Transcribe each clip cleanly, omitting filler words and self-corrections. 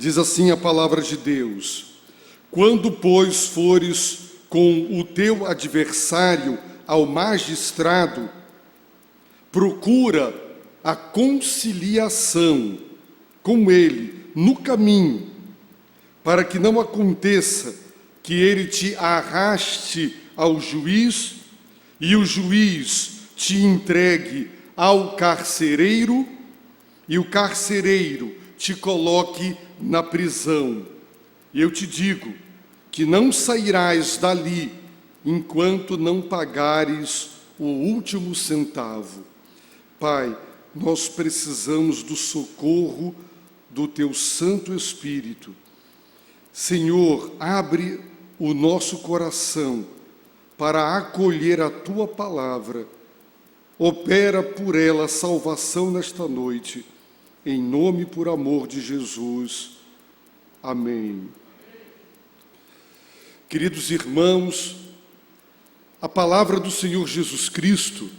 Diz assim a palavra de Deus: quando, pois, fores com o teu adversário ao magistrado, procura a conciliação com ele no caminho, para que não aconteça que ele te arraste ao juiz e o juiz te entregue ao carcereiro e o carcereiro te coloque na prisão. E eu te digo que não sairás dali enquanto não pagares o último centavo. Pai, nós precisamos do socorro do Teu Santo Espírito. Senhor, abre o nosso coração para acolher a Tua palavra. Opera por ela salvação nesta noite, em nome e por amor de Jesus. Amém. Queridos irmãos, a palavra do Senhor Jesus Cristo,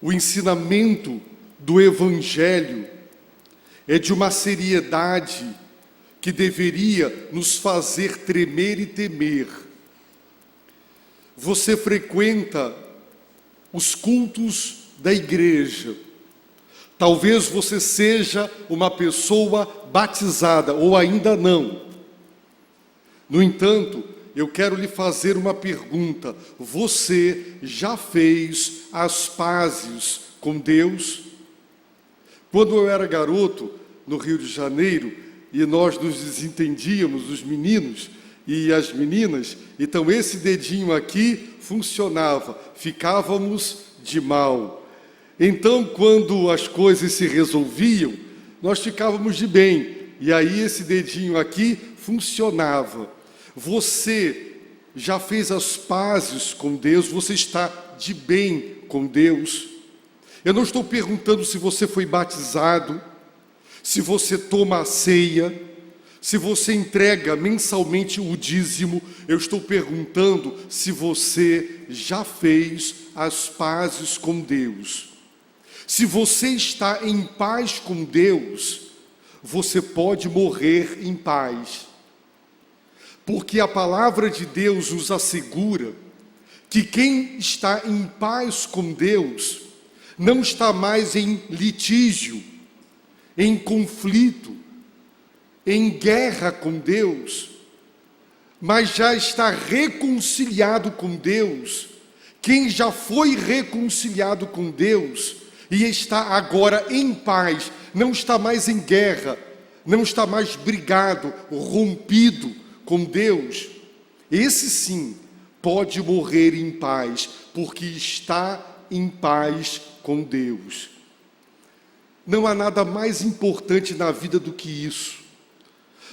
o ensinamento do Evangelho é de uma seriedade que deveria nos fazer tremer e temer. Você frequenta os cultos da igreja. Talvez você seja uma pessoa batizada ou ainda não. No entanto, eu quero lhe fazer uma pergunta. Você já fez as pazes com Deus? Quando eu era garoto, no Rio de Janeiro, e nós nos desentendíamos, os meninos e as meninas, então esse dedinho aqui funcionava, ficávamos de mal. Então, quando as coisas se resolviam, nós ficávamos de bem, e aí esse dedinho aqui funcionava. Você já fez as pazes com Deus? Você está de bem com Deus? Eu não estou perguntando se você foi batizado, se você toma a ceia, se você entrega mensalmente o dízimo. Eu estou perguntando se você já fez as pazes com Deus. Se você está em paz com Deus, você pode morrer em paz. Porque a palavra de Deus nos assegura que quem está em paz com Deus não está mais em litígio, em conflito, em guerra com Deus, mas já está reconciliado com Deus. Quem já foi reconciliado com Deus e está agora em paz, não está mais em guerra, não está mais brigado, rompido com Deus, esse sim pode morrer em paz, porque está em paz com Deus. Não há nada mais importante na vida do que isso.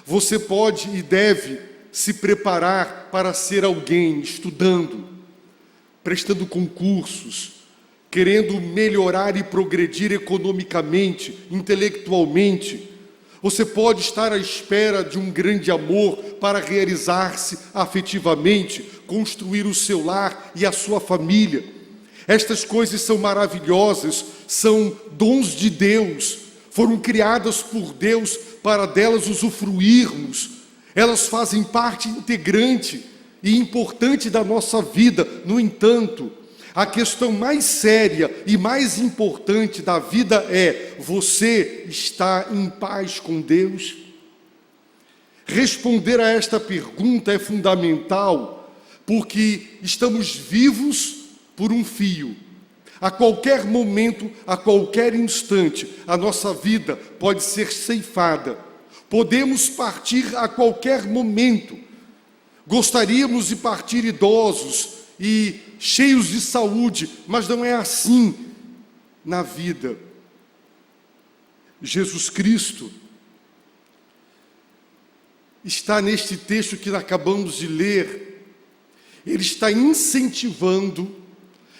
Você pode e deve se preparar para ser alguém, estudando, prestando concursos, querendo melhorar e progredir economicamente, intelectualmente. Você pode estar à espera de um grande amor para realizar-se afetivamente, construir o seu lar e a sua família. Estas coisas são maravilhosas, são dons de Deus, foram criadas por Deus para delas usufruirmos. Elas fazem parte integrante e importante da nossa vida. No entanto, a questão mais séria e mais importante da vida é: você está em paz com Deus? Responder a esta pergunta é fundamental, porque estamos vivos por um fio. A qualquer momento, a qualquer instante, a nossa vida pode ser ceifada. Podemos partir a qualquer momento. Gostaríamos de partir idosos e cheios de saúde, mas não é assim na vida. Jesus Cristo está neste texto que acabamos de ler. Ele está incentivando,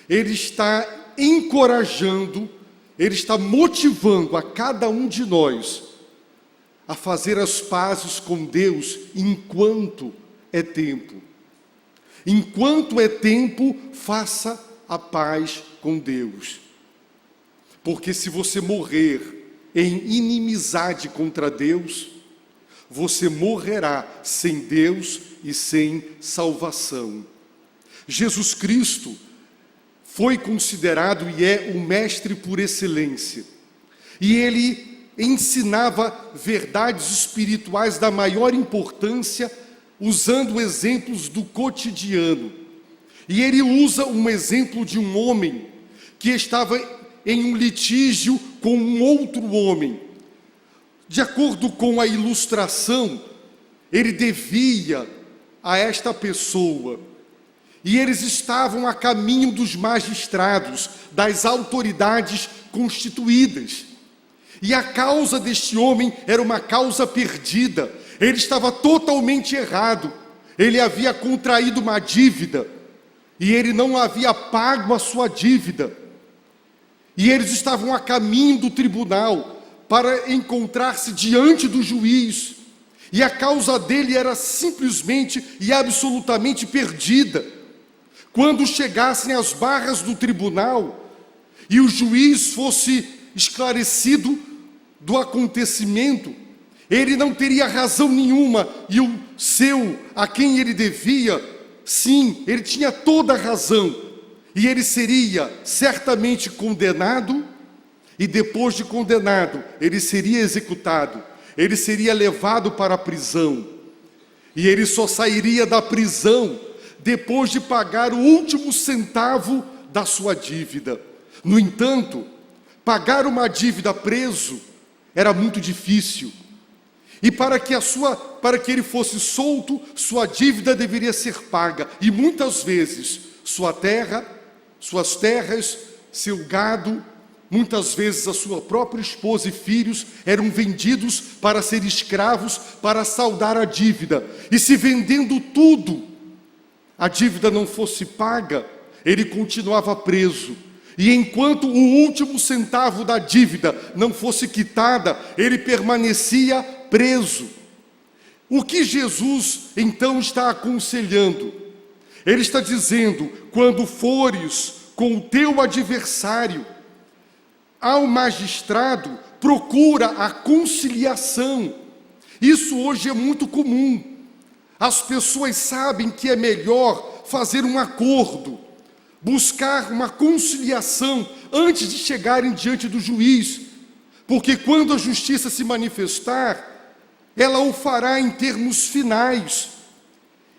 ele está encorajando, ele está motivando a cada um de nós a fazer as pazes com Deus enquanto é tempo. Enquanto é tempo, faça a paz com Deus. Porque se você morrer em inimizade contra Deus, você morrerá sem Deus e sem salvação. Jesus Cristo foi considerado e é o mestre por excelência. E ele ensinava verdades espirituais da maior importância, usando exemplos do cotidiano. E ele usa um exemplo de um homem que estava em um litígio com um outro homem. De acordo com a ilustração, ele devia a esta pessoa. E eles estavam a caminho dos magistrados, das autoridades constituídas. E a causa deste homem era uma causa perdida. Ele estava totalmente errado. Ele havia contraído uma dívida e ele não havia pago a sua dívida. E eles estavam a caminho do tribunal para encontrar-se diante do juiz. E a causa dele era simplesmente e absolutamente perdida. Quando chegassem às barras do tribunal e o juiz fosse esclarecido do acontecimento, ele não teria razão nenhuma, e o seu, a quem ele devia, sim, ele tinha toda a razão, e ele seria certamente condenado, e depois de condenado, ele seria executado, ele seria levado para a prisão, e ele só sairia da prisão depois de pagar o último centavo da sua dívida. No entanto, pagar uma dívida preso era muito difícil. E para que ele fosse solto, sua dívida deveria ser paga. E muitas vezes, sua terra, suas terras, seu gado, muitas vezes a sua própria esposa e filhos eram vendidos para ser escravos, para saldar a dívida. E se vendendo tudo, a dívida não fosse paga, ele continuava preso. E enquanto o último centavo da dívida não fosse quitada, ele permanecia preso. O que Jesus então está aconselhando? Ele está dizendo: quando fores com o teu adversário ao magistrado, procura a conciliação. Isso hoje é muito comum. As pessoas sabem que é melhor fazer um acordo, buscar uma conciliação antes de chegarem diante do juiz, porque quando a justiça se manifestar, ela o fará em termos finais.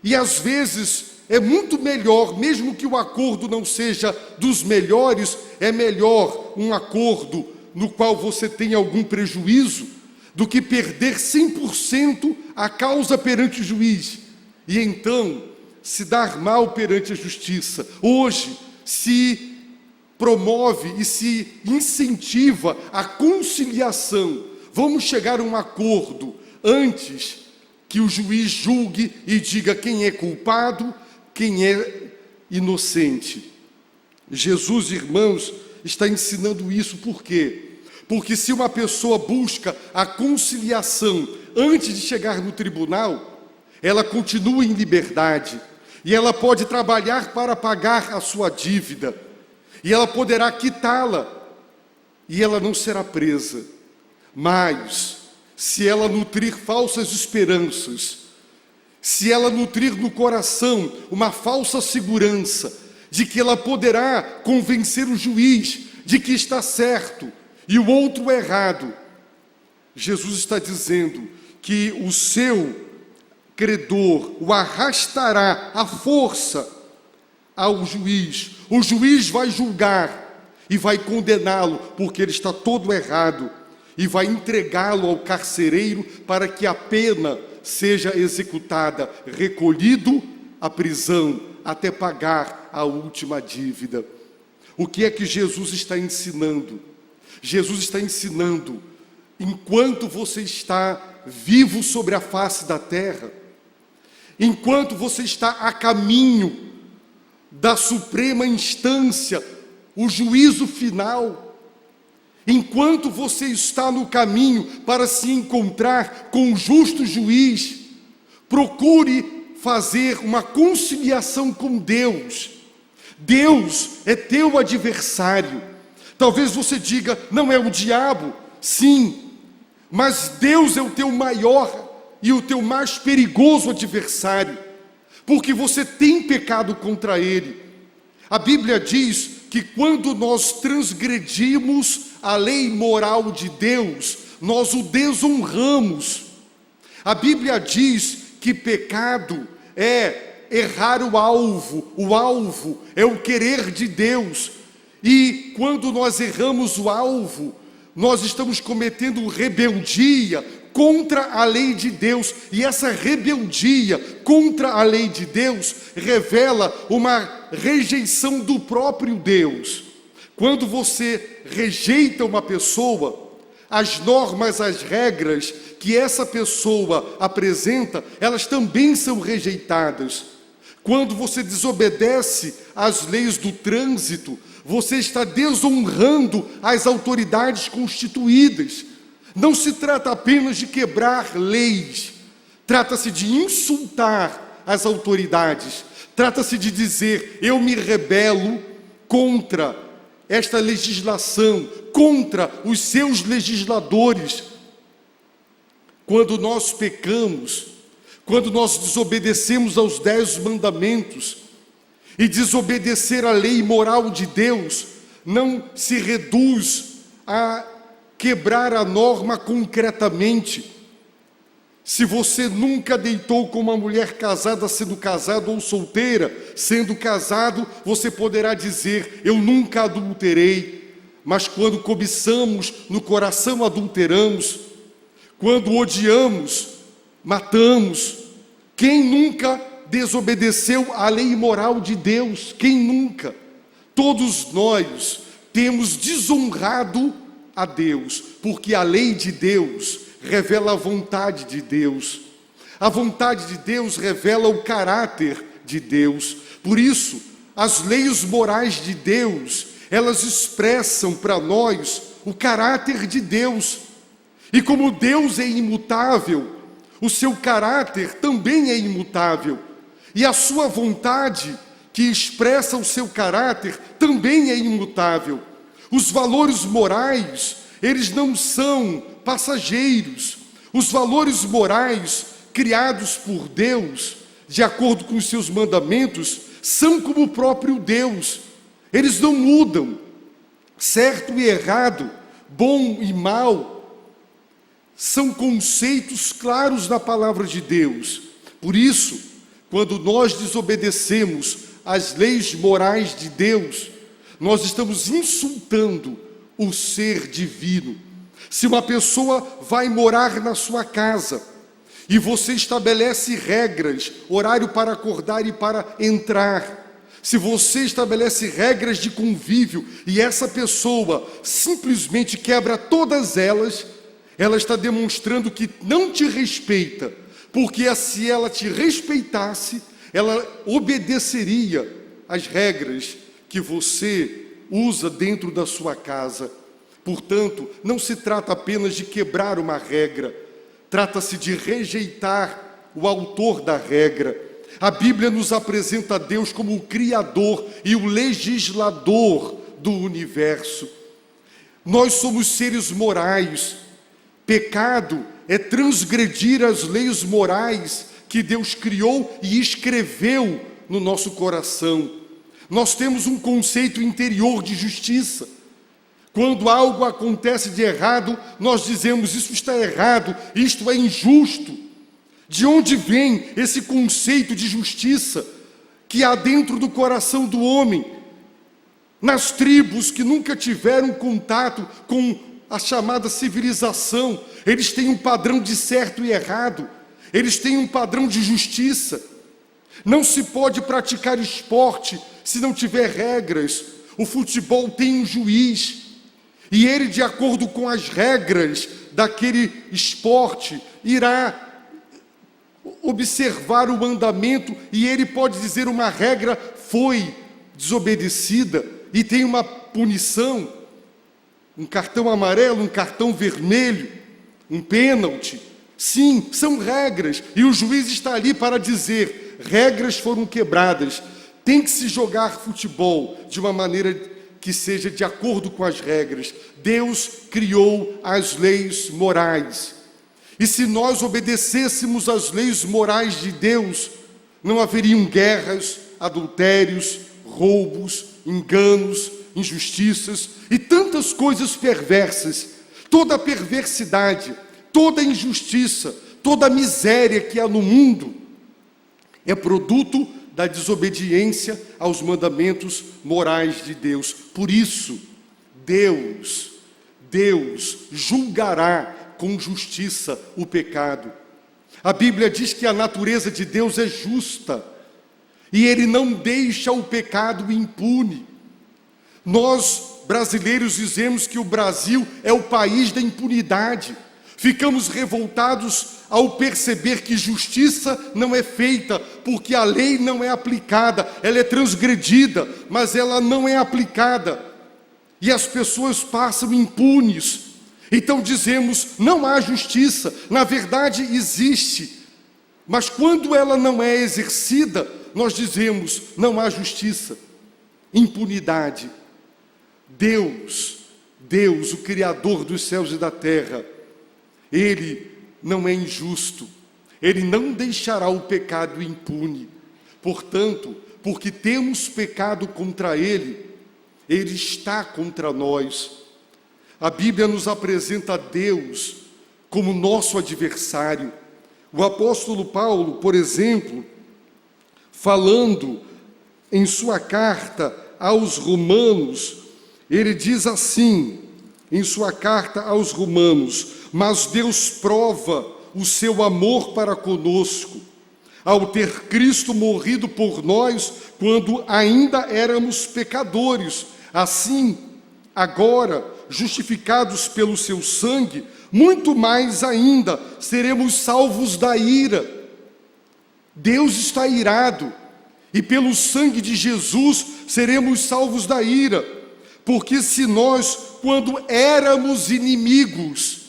E às vezes é muito melhor, mesmo que o acordo não seja dos melhores, é melhor um acordo no qual você tenha algum prejuízo, do que perder 100% a causa perante o juiz, e então se dar mal perante a justiça. Hoje se promove e se incentiva a conciliação. Vamos chegar a um acordo antes que o juiz julgue e diga quem é culpado, quem é inocente. Jesus, irmãos, está ensinando isso. Por quê? Porque se uma pessoa busca a conciliação antes de chegar no tribunal, ela continua em liberdade, e ela pode trabalhar para pagar a sua dívida, e ela poderá quitá-la, e ela não será presa. Mas, se ela nutrir falsas esperanças, se ela nutrir no coração uma falsa segurança de que ela poderá convencer o juiz de que está certo e o outro errado, Jesus está dizendo que o seu credor o arrastará à força ao juiz. O juiz vai julgar e vai condená-lo porque ele está todo errado, e vai entregá-lo ao carcereiro para que a pena seja executada, recolhido à prisão até pagar a última dívida. O que é que Jesus está ensinando? Jesus está ensinando: enquanto você está vivo sobre a face da terra, enquanto você está a caminho da suprema instância, o juízo final, enquanto você está no caminho para se encontrar com o justo juiz, procure fazer uma conciliação com Deus. Deus é teu adversário. Talvez você diga: não é o diabo? Sim, mas Deus é o teu maior e o teu mais perigoso adversário, porque você tem pecado contra ele. A Bíblia diz que quando nós transgredimos a lei moral de Deus, nós o desonramos. A Bíblia diz que pecado é errar o alvo é o querer de Deus, e quando nós erramos o alvo, nós estamos cometendo rebeldia contra a lei de Deus, e essa rebeldia contra a lei de Deus revela uma rejeição do próprio Deus. Quando você rejeita uma pessoa, as normas, as regras que essa pessoa apresenta, elas também são rejeitadas. Quando você desobedece às leis do trânsito, você está desonrando as autoridades constituídas. Não se trata apenas de quebrar leis, trata-se de insultar as autoridades, trata-se de dizer: eu me rebelo contra esta legislação, contra os seus legisladores. Quando nós pecamos, quando nós desobedecemos aos 10 mandamentos, e desobedecer a lei moral de Deus não se reduz a quebrar a norma concretamente. Se você nunca deitou com uma mulher casada, sendo casado, ou solteira, sendo casado, você poderá dizer: eu nunca adulterei. Mas quando cobiçamos, no coração adulteramos. Quando odiamos, matamos. Quem nunca desobedeceu à lei moral de Deus? Quem nunca? Todos nós temos desonrado a Deus, porque a lei de Deus revela a vontade de Deus. A vontade de Deus revela o caráter de Deus. Por isso, as leis morais de Deus, elas expressam para nós o caráter de Deus. E como Deus é imutável, o seu caráter também é imutável. E a sua vontade, que expressa o seu caráter, também é imutável. Os valores morais, eles não são passageiros. Os valores morais criados por Deus, de acordo com os seus mandamentos, são como o próprio Deus. Eles não mudam. Certo e errado, bom e mal, são conceitos claros na palavra de Deus. Por isso, quando nós desobedecemos às leis morais de Deus, nós estamos insultando o ser divino. Se uma pessoa vai morar na sua casa e você estabelece regras, horário para acordar e para entrar, se você estabelece regras de convívio e essa pessoa simplesmente quebra todas elas, ela está demonstrando que não te respeita, porque se ela te respeitasse, ela obedeceria às regras que você usa dentro da sua casa. Portanto, não se trata apenas de quebrar uma regra, trata-se de rejeitar o autor da regra. A Bíblia nos apresenta a Deus como o Criador e o legislador do universo. Nós somos seres morais. Pecado é transgredir as leis morais que Deus criou e escreveu no nosso coração. Nós temos um conceito interior de justiça. Quando algo acontece de errado, nós dizemos: isso está errado, isto é injusto. De onde vem esse conceito de justiça que há dentro do coração do homem? Nas tribos que nunca tiveram contato com a chamada civilização, eles têm um padrão de certo e errado, eles têm um padrão de justiça. Não se pode praticar esporte se não tiver regras. O futebol tem um juiz, e ele, de acordo com as regras daquele esporte, irá observar o mandamento, e ele pode dizer: uma regra foi desobedecida e tem uma punição, um cartão amarelo, um cartão vermelho, um pênalti. Sim, são regras, e o juiz está ali para dizer: regras foram quebradas, tem que se jogar futebol de uma maneira que seja de acordo com as regras. Deus criou as leis morais, E se nós obedecêssemos às leis morais de Deus, não haveriam guerras, adultérios, roubos, enganos, injustiças e tantas coisas perversas. Toda a perversidade, toda a injustiça, toda a miséria que há no mundo é produto da desobediência aos mandamentos morais de Deus. Por isso, Deus julgará com justiça o pecado. A Bíblia diz que a natureza de Deus é justa e Ele não deixa o pecado impune. Nós, brasileiros, dizemos que o Brasil é o país da impunidade. Ficamos revoltados ao perceber que justiça não é feita, porque a lei não é aplicada, ela é transgredida, mas ela não é aplicada. E as pessoas passam impunes. Então dizemos, não há justiça. Na verdade existe, mas quando ela não é exercida, nós dizemos, não há justiça, impunidade. Deus, o Criador dos céus e da terra, Ele não é injusto, Ele não deixará o pecado impune. Portanto, porque temos pecado contra Ele, Ele está contra nós. A Bíblia nos apresenta Deus como nosso adversário. O apóstolo Paulo, por exemplo, falando em sua carta aos Romanos, ele diz assim, em sua carta aos Romanos: mas Deus prova o seu amor para conosco, ao ter Cristo morrido por nós, quando ainda éramos pecadores. Assim, agora, justificados pelo seu sangue, muito mais ainda seremos salvos da ira. Deus está irado, e pelo sangue de Jesus seremos salvos da ira. Porque se nós, quando éramos inimigos,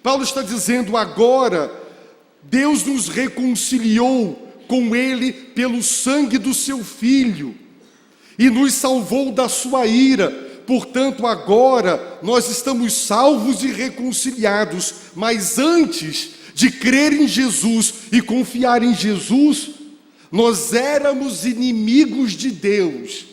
Paulo está dizendo agora, Deus nos reconciliou com Ele pelo sangue do seu Filho, e nos salvou da sua ira. Portanto, agora nós estamos salvos e reconciliados, mas antes de crer em Jesus e confiar em Jesus, nós éramos inimigos de Deus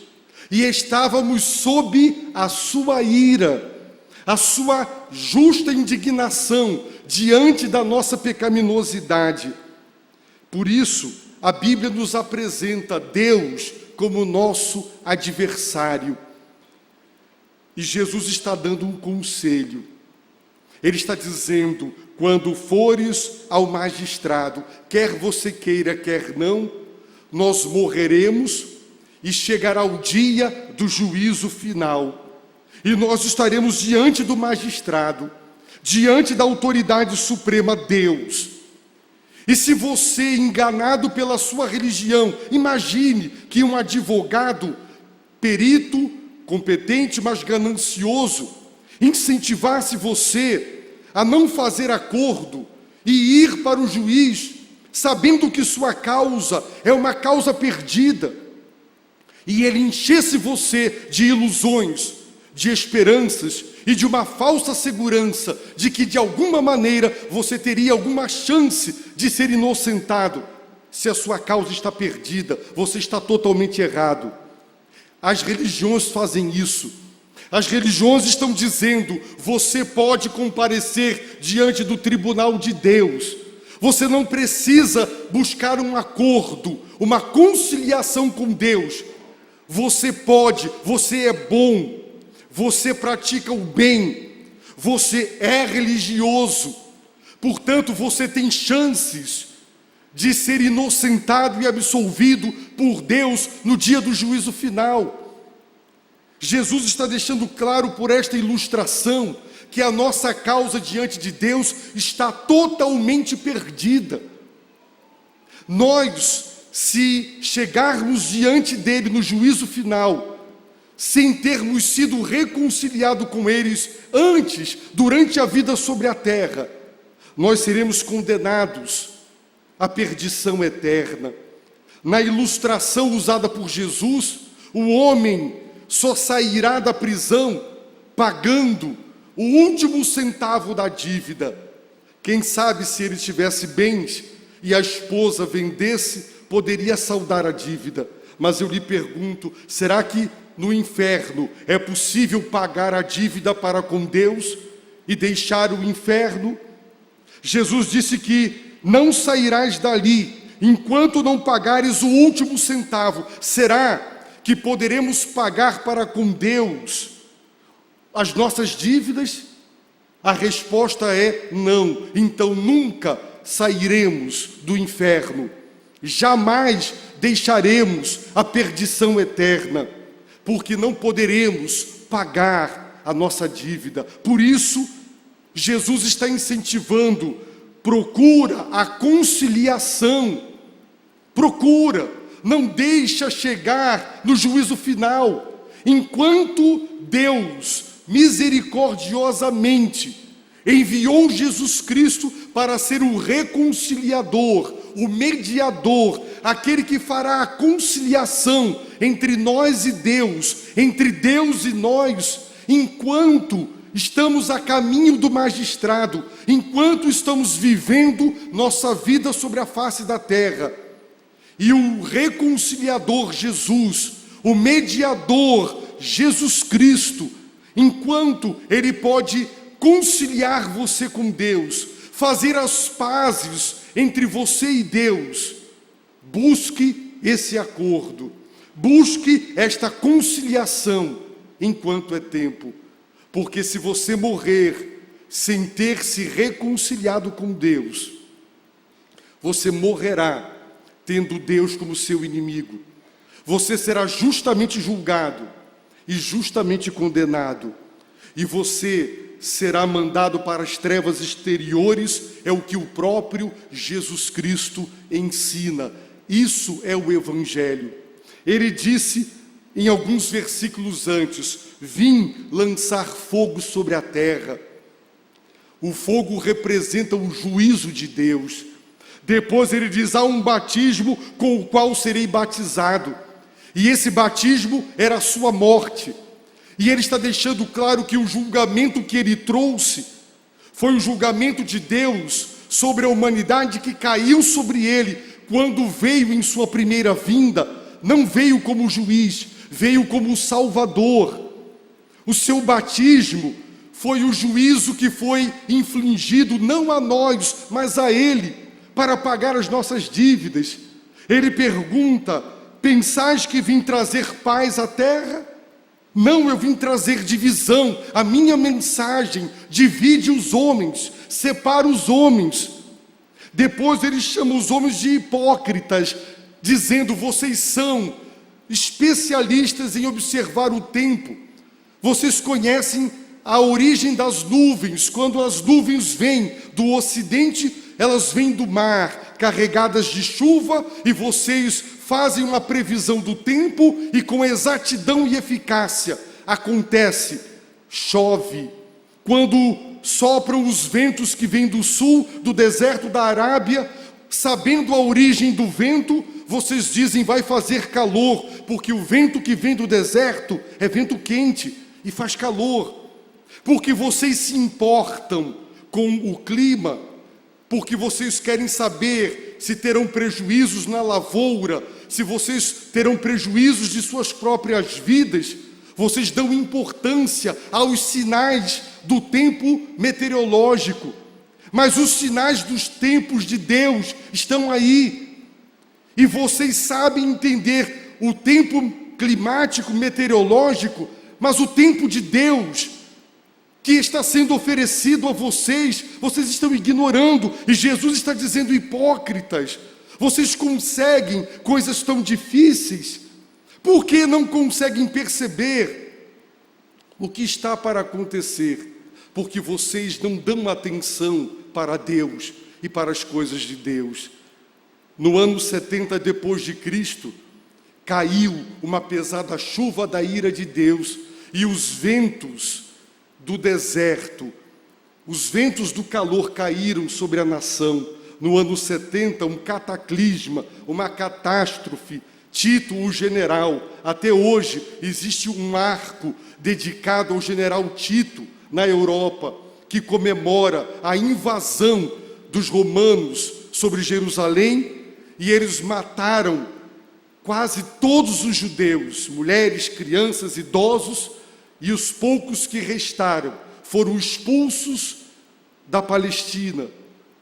e estávamos sob a sua ira, a sua justa indignação diante da nossa pecaminosidade. Por isso, a Bíblia nos apresenta Deus como nosso adversário. E Jesus está dando um conselho. Ele está dizendo, quando fores ao magistrado, quer você queira, quer não, nós morreremos e chegará o dia do juízo final. E nós estaremos diante do magistrado, diante da autoridade suprema, Deus. E se você, enganado pela sua religião, imagine que um advogado, perito, competente, mas ganancioso, incentivasse você a não fazer acordo e ir para o juiz, sabendo que sua causa é uma causa perdida, e ele enchesse você de ilusões, de esperanças e de uma falsa segurança de que de alguma maneira você teria alguma chance de ser inocentado. Se a sua causa está perdida, você está totalmente errado. As religiões fazem isso. As religiões estão dizendo, você pode comparecer diante do tribunal de Deus. Você não precisa buscar um acordo, uma conciliação com Deus. Você pode, você é bom, você pratica o bem, você é religioso. Portanto, você tem chances de ser inocentado e absolvido por Deus no dia do juízo final. Jesus está deixando claro por esta ilustração que a nossa causa diante de Deus está totalmente perdida. Nós, se chegarmos diante dele no juízo final, sem termos sido reconciliados com eles antes, durante a vida sobre a terra, nós seremos condenados à perdição eterna. Na ilustração usada por Jesus, o homem só sairá da prisão pagando o último centavo da dívida. Quem sabe se ele tivesse bens e a esposa vendesse, poderia saldar a dívida. Mas eu lhe pergunto, será que no inferno é possível pagar a dívida para com Deus e deixar o inferno? Jesus disse que não sairás dali enquanto não pagares o último centavo. Será que poderemos pagar para com Deus as nossas dívidas? A resposta é não. Então nunca sairemos do inferno. Jamais deixaremos a perdição eterna, porque não poderemos pagar a nossa dívida. Por isso, Jesus está incentivando, procura a conciliação. Procura, não deixa chegar no juízo final. Enquanto Deus misericordiosamente enviou Jesus Cristo para ser o reconciliador, o mediador, aquele que fará a conciliação entre nós e Deus, entre Deus e nós, enquanto estamos a caminho do magistrado, enquanto estamos vivendo nossa vida sobre a face da terra. E o reconciliador Jesus, o mediador Jesus Cristo, enquanto ele pode conciliar você com Deus, fazer as pazes entre você e Deus, busque esse acordo, busque esta conciliação enquanto é tempo, porque se você morrer sem ter se reconciliado com Deus, você morrerá tendo Deus como seu inimigo. Você será justamente julgado e justamente condenado, e você será mandado para as trevas exteriores, é o que o próprio Jesus Cristo ensina. Isso é o Evangelho. Ele disse em alguns versículos antes: vim lançar fogo sobre a terra. O fogo representa o juízo de Deus. Depois ele diz: há um batismo com o qual serei batizado. E esse batismo era a sua morte. E ele está deixando claro que o julgamento que ele trouxe foi o julgamento de Deus sobre a humanidade que caiu sobre ele quando veio em sua primeira vinda. Não veio como juiz, veio como salvador. O seu batismo foi o juízo que foi infligido não a nós, mas a ele, para pagar as nossas dívidas. Ele pergunta: pensais que vim trazer paz à terra? Não, eu vim trazer divisão. A minha mensagem divide os homens, separa os homens. Depois ele chama os homens de hipócritas, dizendo: vocês são especialistas em observar o tempo. Vocês conhecem a origem das nuvens. Quando as nuvens vêm do ocidente, elas vêm do mar, carregadas de chuva, e vocês fazem uma previsão do tempo, e com exatidão e eficácia acontece, chove. Quando sopram os ventos que vêm do sul, do deserto da Arábia, sabendo a origem do vento, vocês dizem: vai fazer calor, porque o vento que vem do deserto é vento quente e faz calor. Porque vocês se importam com o clima, porque vocês querem saber se terão prejuízos na lavoura, se vocês terão prejuízos de suas próprias vidas. Vocês dão importância aos sinais do tempo meteorológico, mas os sinais dos tempos de Deus estão aí, e vocês sabem entender o tempo climático, meteorológico, mas o tempo de Deus que está sendo oferecido a vocês, vocês estão ignorando. E Jesus está dizendo: hipócritas, vocês conseguem coisas tão difíceis, por que não conseguem perceber o que está para acontecer? Porque vocês não dão atenção para Deus e para as coisas de Deus. No ano 70 depois de Cristo, caiu uma pesada chuva da ira de Deus, e os ventos do deserto, os ventos do calor caíram sobre a nação. No ano 70, um cataclisma, uma catástrofe. Tito, o general, até hoje existe um arco dedicado ao general Tito na Europa, que comemora a invasão dos romanos sobre Jerusalém, e eles mataram quase todos os judeus, mulheres, crianças, idosos, e os poucos que restaram foram expulsos da Palestina,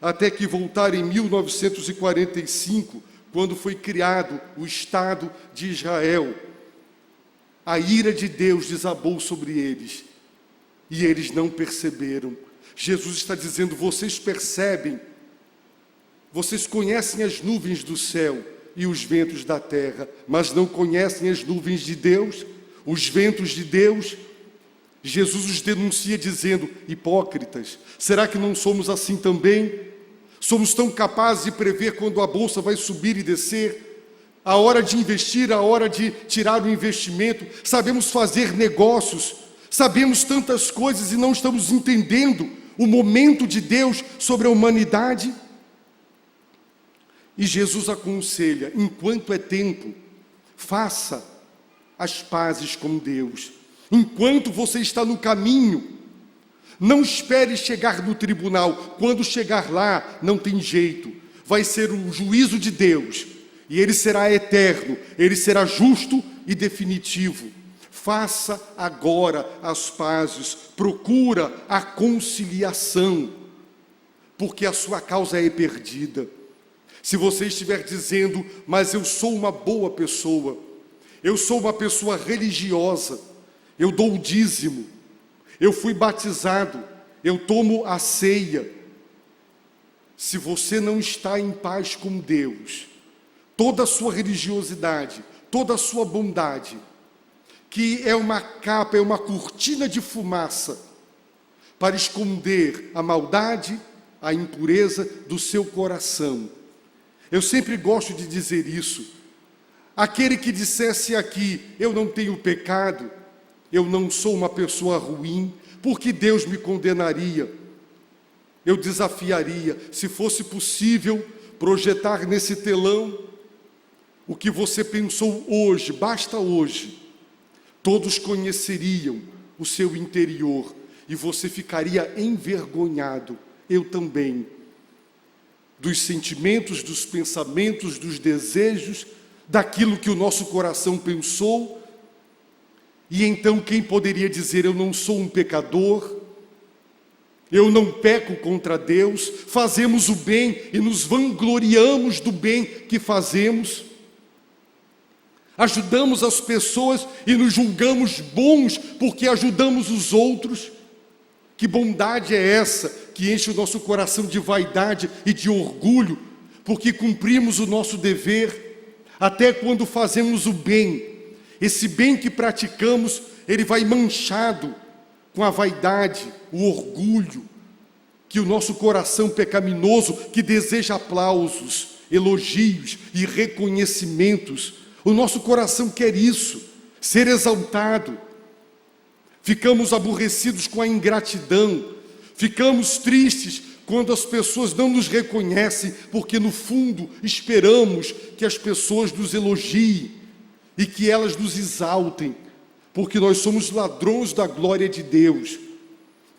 até que voltaram em 1945, quando foi criado o Estado de Israel. A ira de Deus desabou sobre eles, e eles não perceberam. Jesus está dizendo: vocês percebem, vocês conhecem as nuvens do céu e os ventos da terra, mas não conhecem as nuvens de Deus, os ventos de Deus. Jesus os denuncia dizendo: hipócritas, será que não somos assim também? Somos tão capazes de prever quando a bolsa vai subir e descer, a hora de investir, a hora de tirar o investimento, sabemos fazer negócios, sabemos tantas coisas e não estamos entendendo o momento de Deus sobre a humanidade. E Jesus aconselha: enquanto é tempo, faça as pazes com Deus. Enquanto você está no caminho, não espere chegar no tribunal. Quando chegar lá, não tem jeito. Vai ser o juízo de Deus, e ele será eterno, ele será justo e definitivo. Faça agora as pazes, procura a conciliação, porque a sua causa é perdida. Se você estiver dizendo: mas eu sou uma boa pessoa, eu sou uma pessoa religiosa, eu dou o dízimo, eu fui batizado, eu tomo a ceia. Se você não está em paz com Deus, toda a sua religiosidade, toda a sua bondade, que é uma capa, é uma cortina de fumaça para esconder a maldade, a impureza do seu coração. Eu sempre gosto de dizer isso. Aquele que dissesse aqui: eu não tenho pecado, eu não sou uma pessoa ruim, por que Deus me condenaria? Eu desafiaria, se fosse possível, projetar nesse telão o que você pensou hoje, basta hoje. Todos conheceriam o seu interior e você ficaria envergonhado, eu também, dos sentimentos, dos pensamentos, dos desejos, daquilo que o nosso coração pensou. E então quem poderia dizer: eu não sou um pecador, eu não peco contra Deus? Fazemos o bem e nos vangloriamos do bem que fazemos, ajudamos as pessoas e nos julgamos bons porque ajudamos os outros. Que bondade é essa que enche o nosso coração de vaidade e de orgulho, porque cumprimos o nosso dever? Até quando fazemos o bem, esse bem que praticamos, ele vai manchado com a vaidade, o orgulho, que o nosso coração pecaminoso, que deseja aplausos, elogios e reconhecimentos, o nosso coração quer isso, ser exaltado. Ficamos aborrecidos com a ingratidão, ficamos tristes quando as pessoas não nos reconhecem, porque no fundo esperamos que as pessoas nos elogiem e que elas nos exaltem, porque nós somos ladrões da glória de Deus.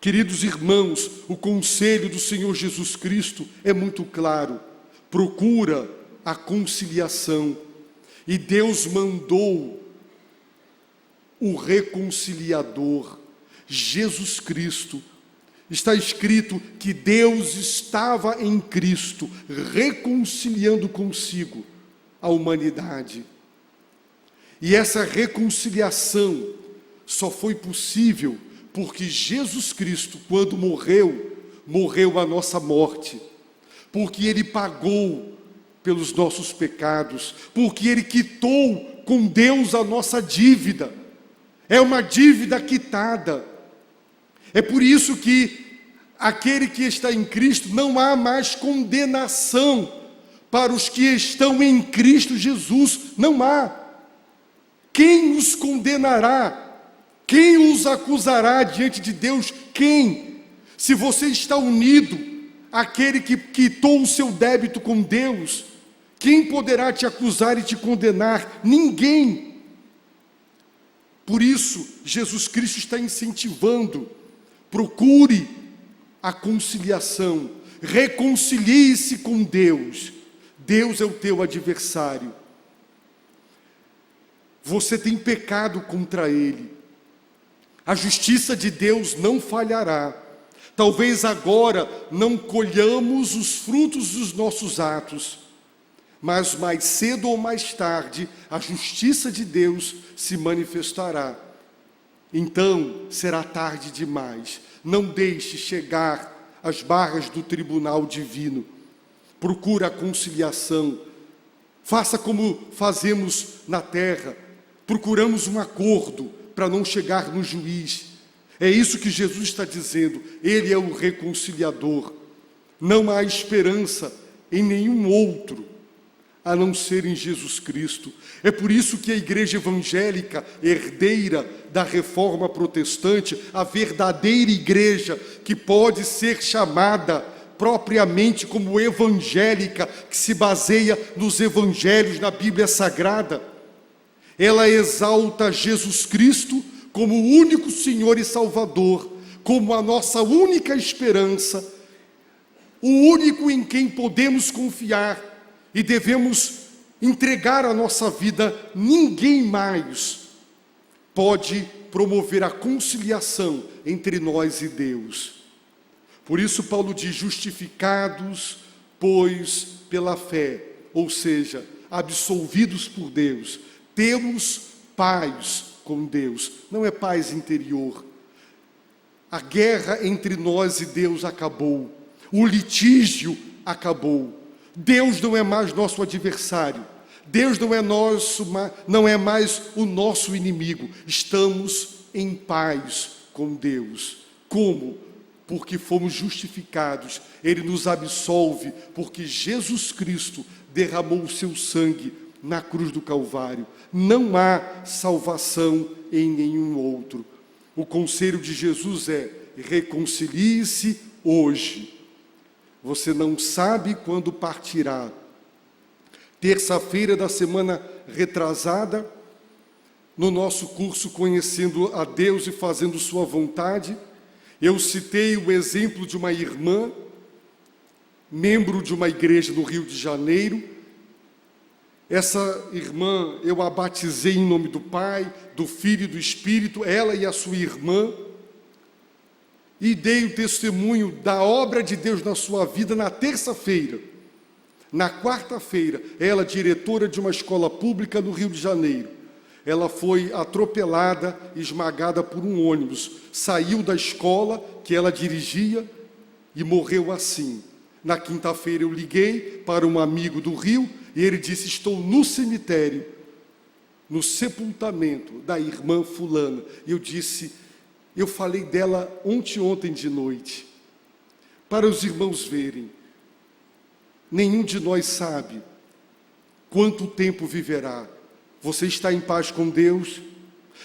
Queridos irmãos, o conselho do Senhor Jesus Cristo é muito claro: procura a conciliação. E Deus mandou o reconciliador, Jesus Cristo. Está escrito que Deus estava em Cristo, reconciliando consigo a humanidade. E essa reconciliação só foi possível porque Jesus Cristo, quando morreu, morreu a nossa morte, porque Ele pagou pelos nossos pecados, porque Ele quitou com Deus a nossa dívida. É uma dívida quitada. É por isso que aquele que está em Cristo, não há mais condenação para os que estão em Cristo Jesus. Não há. Quem os condenará? Quem os acusará diante de Deus? Quem? Se você está unido àquele que quitou o seu débito com Deus, quem poderá te acusar e te condenar? Ninguém. Por isso, Jesus Cristo está incentivando: procure a conciliação. Reconcilie-se com Deus. Deus é o teu adversário. Você tem pecado contra Ele. A justiça de Deus não falhará. Talvez agora não colhamos os frutos dos nossos atos, mas mais cedo ou mais tarde a justiça de Deus se manifestará. Então será tarde demais. Não deixe chegar às barras do tribunal divino. Procura a conciliação. Faça como fazemos na terra. Procuramos um acordo para não chegar no juiz. É isso que Jesus está dizendo. Ele é o reconciliador. Não há esperança em nenhum outro a não ser em Jesus Cristo. É por isso que a igreja evangélica, herdeira da reforma protestante, a verdadeira igreja que pode ser chamada propriamente como evangélica, que se baseia nos evangelhos, na Bíblia Sagrada, ela exalta Jesus Cristo como o único Senhor e Salvador, como a nossa única esperança, o único em quem podemos confiar e devemos entregar a nossa vida. Ninguém mais pode promover a conciliação entre nós e Deus. Por isso Paulo diz: justificados, pois, pela fé, ou seja, absolvidos por Deus, temos paz com Deus. Não é paz interior. A guerra entre nós e Deus acabou. O litígio acabou. Deus não é mais nosso adversário. Deus não é mais o nosso inimigo. Estamos em paz com Deus. Como? Porque fomos justificados. Ele nos absolve, porque Jesus Cristo derramou o seu sangue na cruz do Calvário. Não há salvação em nenhum outro. O conselho de Jesus é: reconcilie-se hoje. Você não sabe quando partirá. Terça-feira da semana retrasada, no nosso curso Conhecendo a Deus e Fazendo Sua Vontade, eu citei o exemplo de uma irmã, membro de uma igreja no Rio de Janeiro. Essa irmã, eu a batizei em nome do Pai, do Filho e do Espírito, ela e a sua irmã, e dei o testemunho da obra de Deus na sua vida na terça-feira. Na quarta-feira, ela, diretora de uma escola pública no Rio de Janeiro, ela foi atropelada, esmagada por um ônibus, saiu da escola que ela dirigia e morreu assim. Na quinta-feira eu liguei para um amigo do Rio e ele disse: estou no cemitério, no sepultamento da irmã fulana. E eu disse: eu falei dela ontem de noite, para os irmãos verem. Nenhum de nós sabe quanto tempo viverá. Você está em paz com Deus?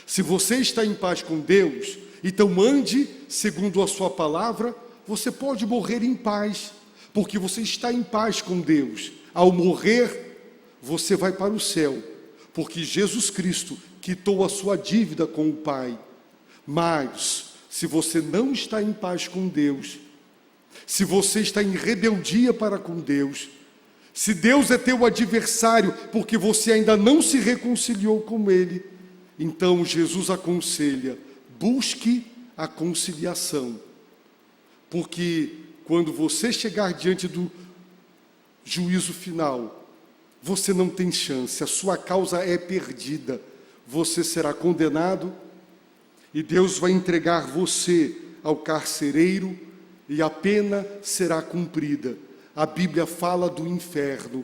Se você está em paz com Deus, então ande segundo a sua palavra. Você pode morrer em paz, porque você está em paz com Deus. Ao morrer, você vai para o céu, porque Jesus Cristo quitou a sua dívida com o Pai. Mas, se você não está em paz com Deus, se você está em rebeldia para com Deus, se Deus é teu adversário porque você ainda não se reconciliou com Ele, então Jesus aconselha: busque a conciliação. Porque quando você chegar diante do juízo final, você não tem chance, a sua causa é perdida. Você será condenado e Deus vai entregar você ao carcereiro e a pena será cumprida. A Bíblia fala do inferno.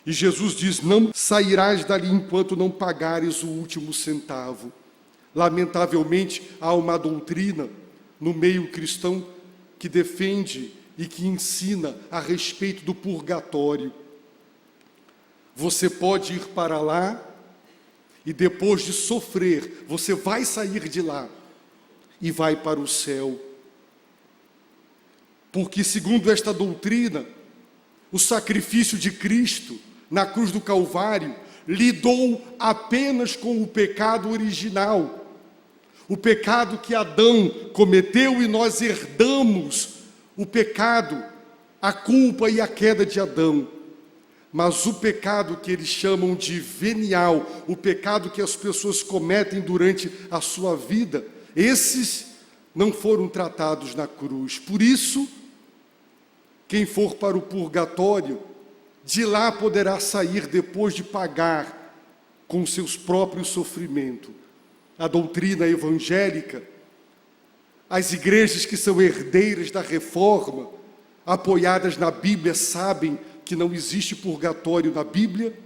E Jesus diz: não sairás dali enquanto não pagares o último centavo. Lamentavelmente, há uma doutrina no meio cristão que defende e que ensina a respeito do purgatório. Você pode ir para lá e depois de sofrer, você vai sair de lá e vai para o céu. Porque, segundo esta doutrina, o sacrifício de Cristo na cruz do Calvário lidou apenas com o pecado original, o pecado que Adão cometeu e nós herdamos o pecado, a culpa e a queda de Adão. Mas o pecado que eles chamam de venial, o pecado que as pessoas cometem durante a sua vida, esses não foram tratados na cruz. Por isso, quem for para o purgatório, de lá poderá sair depois de pagar com seus próprios sofrimentos. A doutrina evangélica, as igrejas que são herdeiras da reforma, apoiadas na Bíblia, sabem que não existe purgatório na Bíblia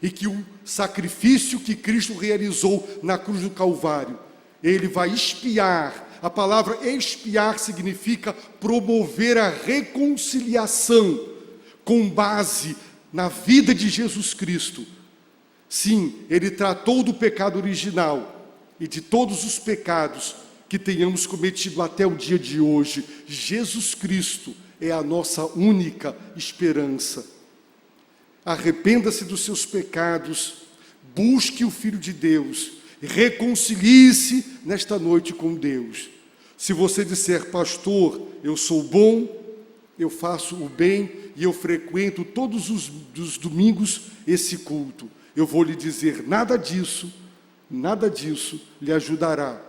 e que o sacrifício que Cristo realizou na cruz do Calvário, ele vai expiar. A palavra expiar significa promover a reconciliação com base na vida de Jesus Cristo. Sim, ele tratou do pecado original e de todos os pecados que tenhamos cometido até o dia de hoje. Jesus Cristo é a nossa única esperança. Arrependa-se dos seus pecados, busque o Filho de Deus, reconcilie-se nesta noite com Deus. Se você disser, pastor, eu sou bom, eu faço o bem e eu frequento todos os domingos esse culto, eu vou lhe dizer, nada disso lhe ajudará.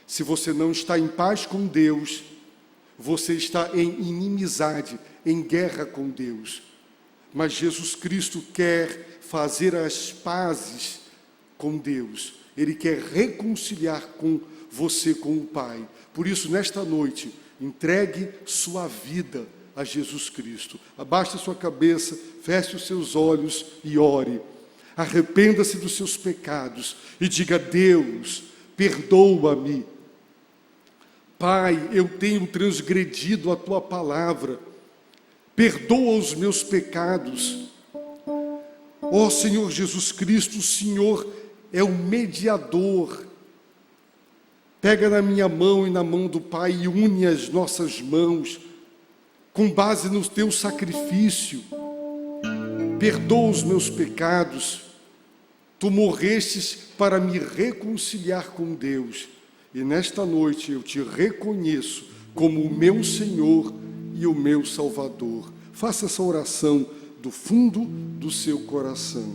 Se você não está em paz com Deus, você está em inimizade, em guerra com Deus. Mas Jesus Cristo quer fazer as pazes com Deus. Ele quer reconciliar com você, com o Pai. Por isso, nesta noite, entregue sua vida a Jesus Cristo. Abaixe sua cabeça, feche os seus olhos e ore. Arrependa-se dos seus pecados e diga, Deus, perdoa-me. Pai, eu tenho transgredido a Tua palavra. Perdoa os meus pecados. Ó Senhor Jesus Cristo, o Senhor é o mediador. Pega na minha mão e na mão do Pai e une as nossas mãos com base no Teu sacrifício. Perdoa os meus pecados. Tu morrestes para me reconciliar com Deus. E nesta noite eu te reconheço como o meu Senhor e o meu Salvador. Faça essa oração do fundo do seu coração.